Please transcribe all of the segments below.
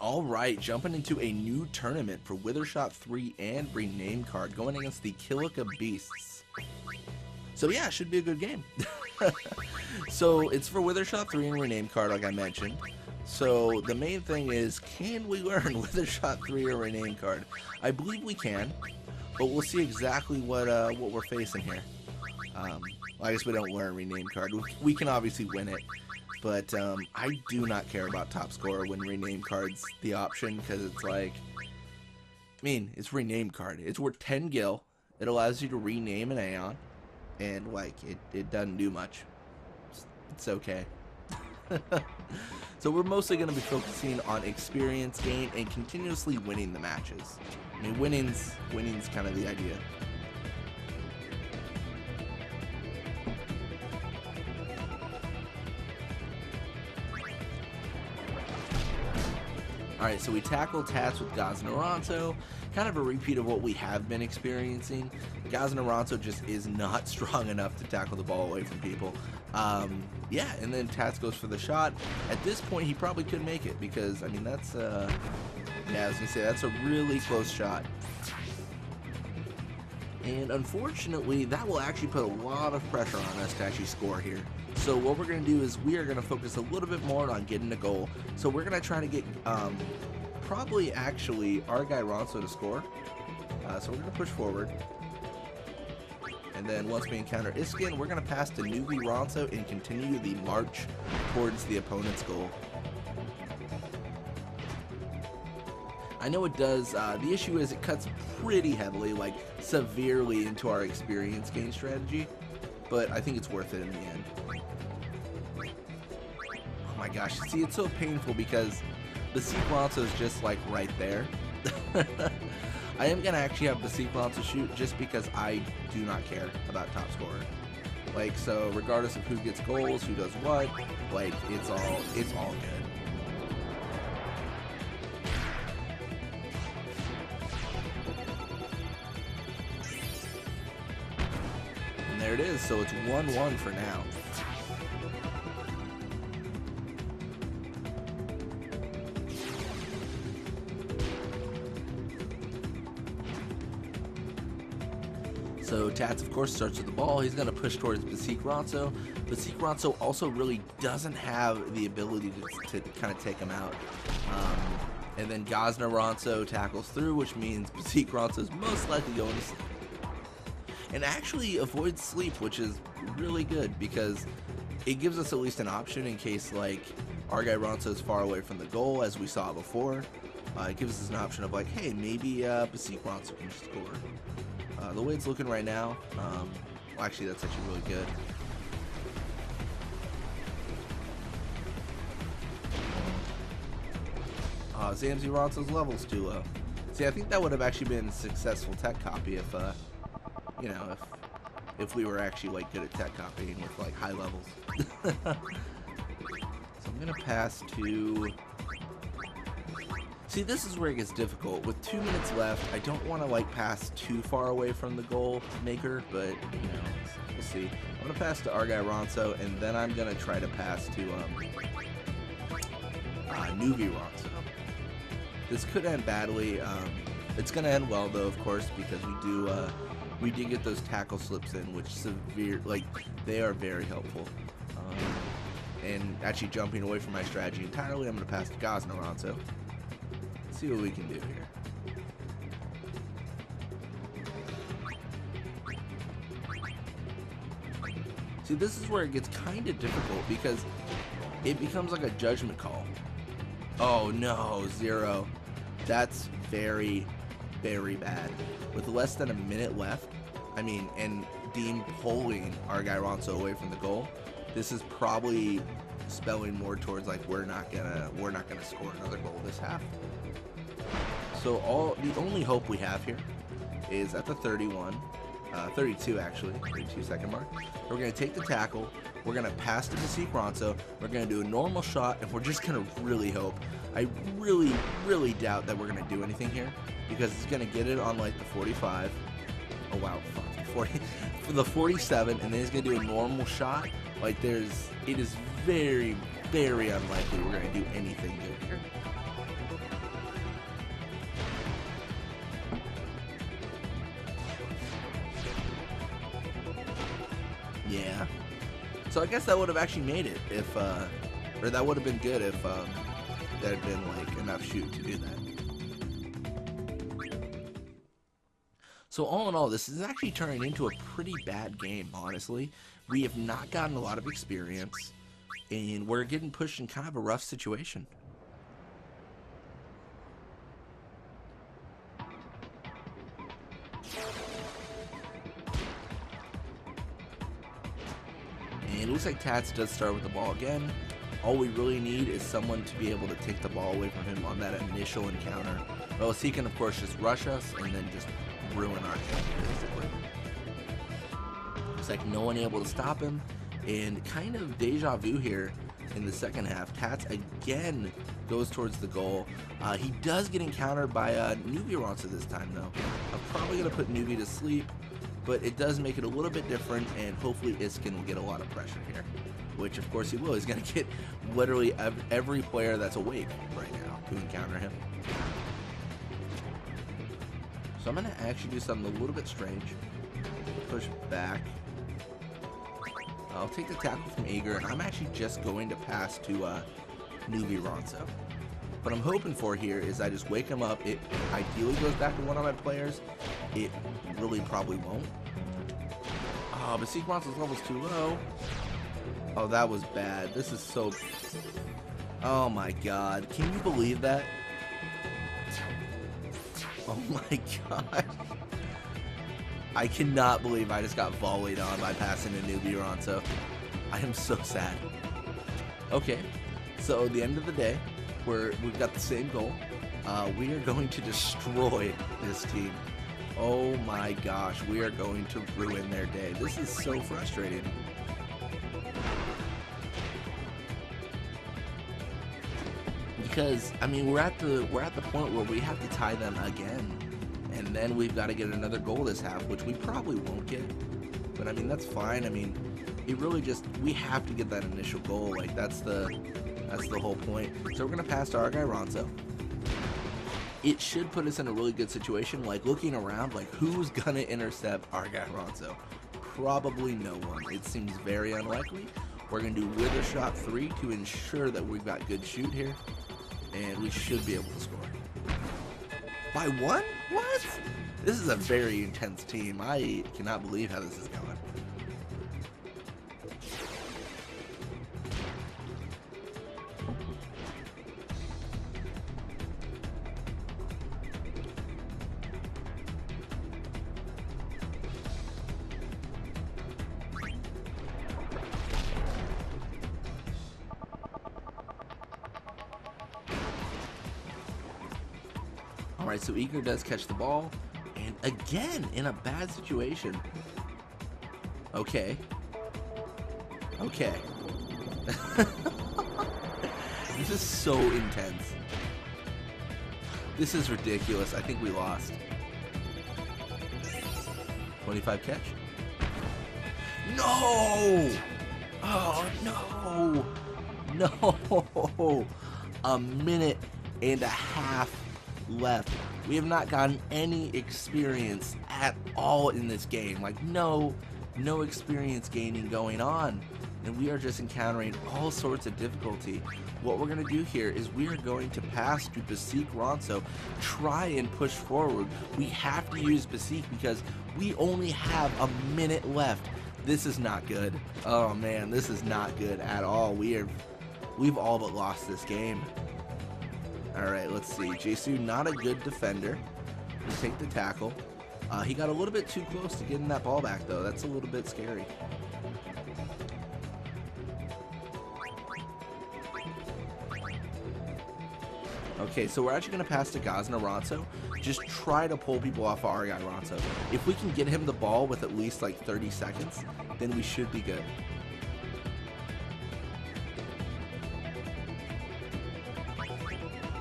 Alright, jumping into a new tournament for Withershot 3 and Rename Card, going against the Kilika Beasts. So yeah, should be a good game. So it's for Withershot 3 and Rename Card, like I mentioned. So the main thing is, can we learn Withershot 3 or Rename Card? I believe we can, but we'll see exactly what we're facing here. Well, I guess we don't learn Rename Card. We can obviously win it. But I do not care about top score when rename card's the option, because it's like, I mean, it's rename card. It's worth 10 gil. It allows you to rename an Aeon, and like it doesn't do much. It's okay. So we're mostly going to be focusing on experience gain and continuously winning the matches. I mean, winning's kind of the idea. Alright, so we tackle Tats with Gaz and Ronso, kind of a repeat of what we have been experiencing. Gaz and Ronso just is not strong enough to tackle the ball away from people. Yeah, and then Tats goes for the shot. At this point, he probably could make it, because, I mean, that's, yeah, I was going to say, that's a really close shot. And unfortunately, that will actually put a lot of pressure on us to actually score here. So what we're going to do is we are going to focus a little bit more on getting a goal. So we're going to try to get probably actually our guy Ronso to score. So we're going to push forward. And then once we encounter Iskin, we're going to pass to Nuvi Ronso and continue the march towards the opponent's goal. I know it does, the issue is it cuts pretty heavily, like severely into our experience gain strategy, but I think it's worth it in the end. Oh my gosh, see, it's so painful because the Ronso is just like right there. I am going to actually have the Ronso shoot just because I do not care about top scorer. Like, so regardless of who gets goals, who does what, like, it's all good. There it is, so it's 1-1 for now. So Tats, of course, starts with the ball. He's going to push towards Basik Ronso. Basik Ronso also really doesn't have the ability to kind of take him out. And then Gazna Ronso tackles through, which means Basik Ronso is most likely going to sleep. And actually avoids sleep, which is really good because it gives us at least an option in case like our guy Ronso is far away from the goal, as we saw before. It gives us an option of like, hey, maybe Basik Ronso can score. The way it's looking right now, well, actually that's actually really good. Zamzi Ronso's level's too low. See, I think that would have actually been a successful tech copy if you know, if we were actually like good at tech copying with like high levels. So I'm gonna pass to. See, this is where it gets difficult. With 2 minutes left, I don't want to like pass too far away from the goal maker, but you know, we'll see. I'm gonna pass to our guy Ronso, and then I'm gonna try to pass to Nuvi Ronso. This could end badly. It's gonna end well though, of course, because we did get those tackle slips in, which they are very helpful. And actually jumping away from my strategy entirely, I'm going to pass to Gazna Ronso. See what we can do here. See, this is where it gets kind of difficult because it becomes like a judgment call. Oh no, 0. That's very, very bad. With less than a minute left, I mean, and Dean pulling our guy Ronso away from the goal, this is probably spelling more towards like we're not gonna score another goal this half. So the only hope we have here is at the 32 actually, 32-second mark. We're gonna take the tackle. We're gonna pass to Basik Ronso. We're gonna do a normal shot, and we're just gonna really hope. I really, really doubt that we're gonna do anything here because it's gonna get it on like the 45. Oh wow, fuck, 40 for the 47, and then he's gonna do a normal shot. Like it is very, very unlikely we're gonna do anything good here. So I guess that would have actually made it if, or that would have been good if there had been like enough shoot to do that. So all in all, this is actually turning into a pretty bad game, honestly. We have not gotten a lot of experience, and we're getting pushed in kind of a rough situation. And it looks like Tats does start with the ball again. All we really need is someone to be able to take the ball away from him on that initial encounter. Or else he can, of course, just rush us and then just ruin our game, basically. Looks like no one able to stop him. And kind of deja vu here in the second half. Tats again goes towards the goal. He does get encountered by Newbie Ronso this time, though. I'm probably going to put Newbie to sleep, but it does make it a little bit different, and hopefully Iskin will get a lot of pressure here, which of course he will. He's going to get literally every player that's awake right now to encounter him. So I'm going to actually do something a little bit strange. Push back. I'll take the tackle from Eager, and I'm actually just going to pass to Newbie Ronso. What I'm hoping for here is I just wake him up. It ideally goes back to one of my players. It really probably won't. Oh, but Seek Ronso's level's too low. Oh, that was bad. This is so... Oh my god. Can you believe that? Oh my god. I cannot believe I just got volleyed on by passing to Newbie Ronso. I am so sad. Okay, so at the end of the day, we've got the same goal. We are going to destroy this team. Oh my gosh, we are going to ruin their day. This is so frustrating. Because I mean, we're at the point where we have to tie them again. And then we've got to get another goal this half, which we probably won't get. But I mean, that's fine. I mean, it really just, we have to get that initial goal. Like, that's the whole point. So we're going to pass to our guy Ronso. It should put us in a really good situation. Like, looking around, like, who's going to intercept our guy Ronso? Probably no one. It seems very unlikely. We're going to do Wither Shot 3 to ensure that we've got good shoot here. And we should be able to score. By one? What? This is a very intense team. I cannot believe how this is going. Alright, so Eager does catch the ball, and again, in a bad situation. Okay. Okay. This is so intense. This is ridiculous. I think we lost. 25 catch. No! Oh, no! No! A minute and a half left. We have not gotten any experience at all in this game. Like, no experience gaining going on. And we are just encountering all sorts of difficulty. What we're going to do here is we are going to pass to Basik Ronso, try and push forward. We have to use Basik because we only have a minute left. This is not good. Oh man, this is not good at all. We've all but lost this game. Alright, let's see. Jesu, not a good defender. We'll take the tackle. He got a little bit too close to getting that ball back, though. That's a little bit scary. Okay, so we're actually going to pass to Gazna Ronso. Just try to pull people off of our guy Ronso. If we can get him the ball with at least like 30 seconds, then we should be good.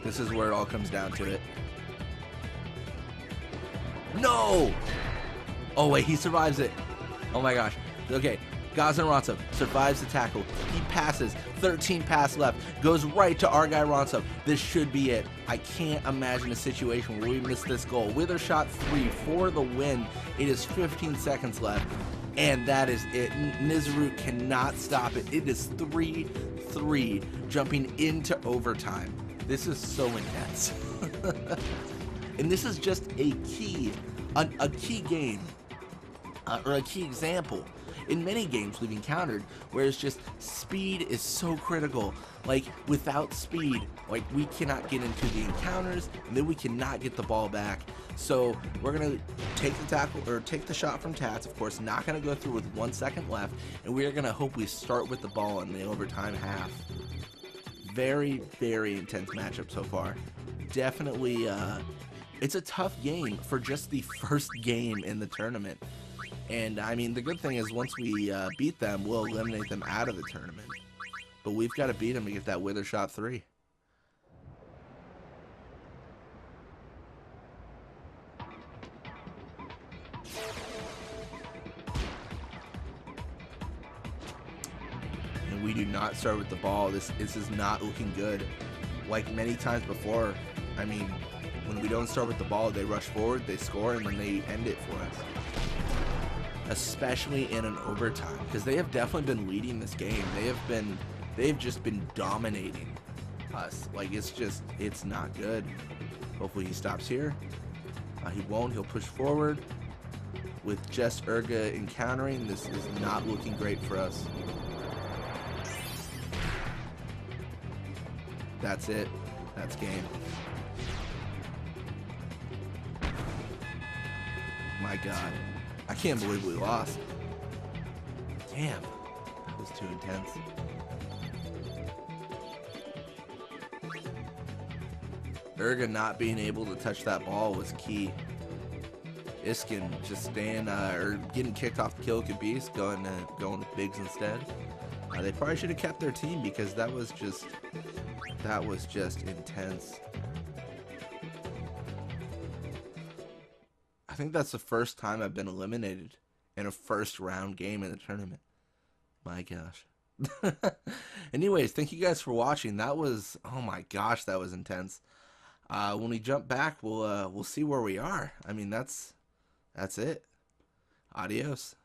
This is where it all comes down to it. No! Oh wait, he survives it. Oh my gosh. Okay, Gazna Ronso survives the tackle. He passes. 13 pass left. Goes right to our guy Ronso. This should be it. I can't imagine a situation where we miss this goal. Wither Shot 3 for the win. It is 15 seconds left. And that is it. Nizuru cannot stop it. It is 3-3, jumping into overtime. This is so intense. And this is just a key game, or a key example in many games we've encountered, where it's just speed is so critical. Like, without speed, like, we cannot get into the encounters, and then we cannot get the ball back. So we're gonna take the tackle, or take the shot from Tats, of course, not gonna go through with 1 second left, and we are gonna hope we start with the ball in the overtime half. Very, very intense matchup so far. Definitely, it's a tough game for just the first game in the tournament. And I mean, the good thing is once we beat them, we'll eliminate them out of the tournament. But we've got to beat them to get that Wither Shot 3. And we do not start with the ball. This is not looking good. Like many times before, I mean, when we don't start with the ball, they rush forward, they score, and then they end it for us. Especially in an overtime, because they have definitely been leading this game. They've just been dominating us. Like, it's not good. Hopefully he stops here. He won't. He'll push forward. With just Urga encountering, this is not looking great for us. That's it. That's game. My God. I can't believe we lost. Damn. That was too intense. Urga not being able to touch that ball was key. Iskin just staying, or getting kicked off the Kilika Beasts, going with Biggs instead. They probably should have kept their team, because that was just intense. I think that's the first time I've been eliminated in a first round game in the tournament. My gosh. Anyways, thank you guys for watching. That was, oh my gosh, that was intense. When we jump back, we'll see where we are. I mean, that's it. Adios.